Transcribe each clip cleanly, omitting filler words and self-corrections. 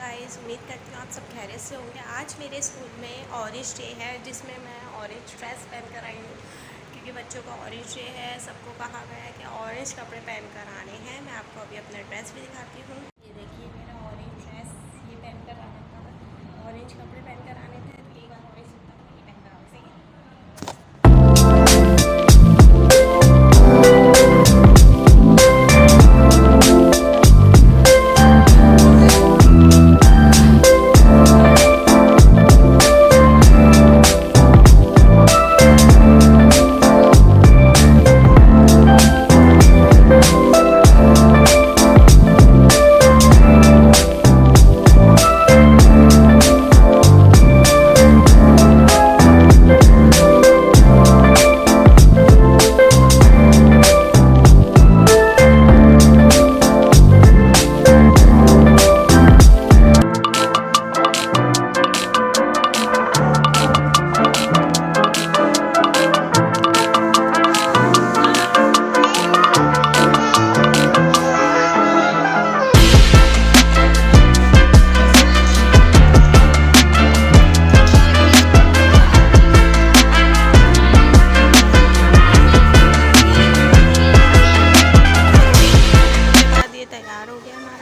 Guys, उम्मीद करती हूँ आप सब खैरियत से होंगे। आज मेरे स्कूल में ऑरेंज डे है, जिसमें मैं ऑरेंज ड्रेस पहन कर आई हूँ, क्योंकि बच्चों का ऑरेंज डे है। सबको कहा गया है कि ऑरेंज कपड़े पहन कर आने हैं। मैं आपको अभी अपना ड्रेस भी दिखाती हूँ। ये देखिए मेरा ऑरेंज ड्रेस, ये पहन कर आना था। ऑरेंज कपड़े पहन कर आने थे, तो एक बार ऑरेंज सूट था, ये पहन कर आओ। सही है। तैयार हो गया हमारा।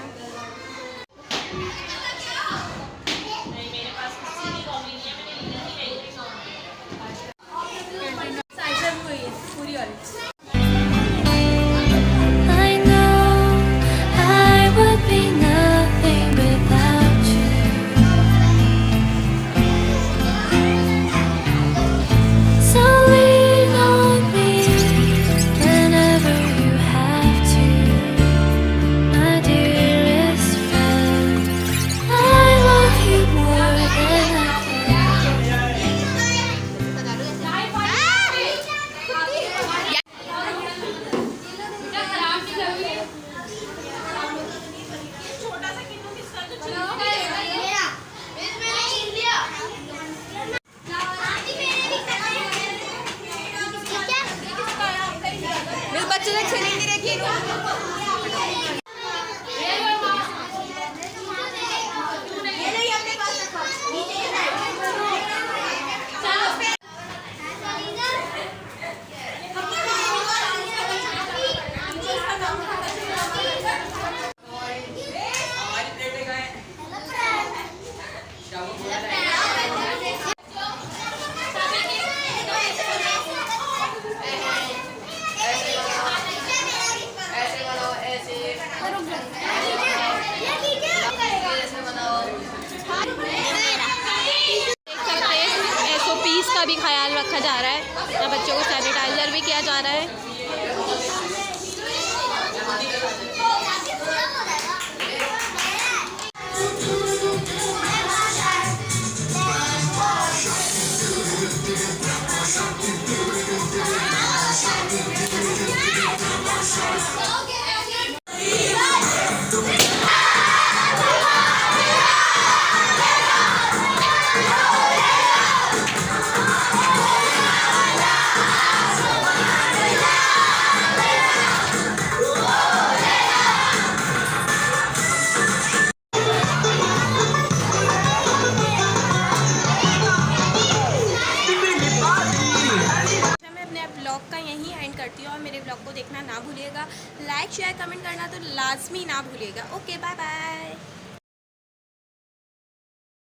पूरी ऑरेंज। बच्चों तक सुनी नहीं रखी। का भी ख्याल रखा जा रहा है, बच्चों को सैनिटाइजर भी किया जा रहा है। ब्लॉग का यहीं एंड करती हूँ, और मेरे ब्लॉग को देखना ना भूलिएगा। लाइक शेयर कमेंट करना तो लाजमी ना भूलिएगा। Okay, bye bye.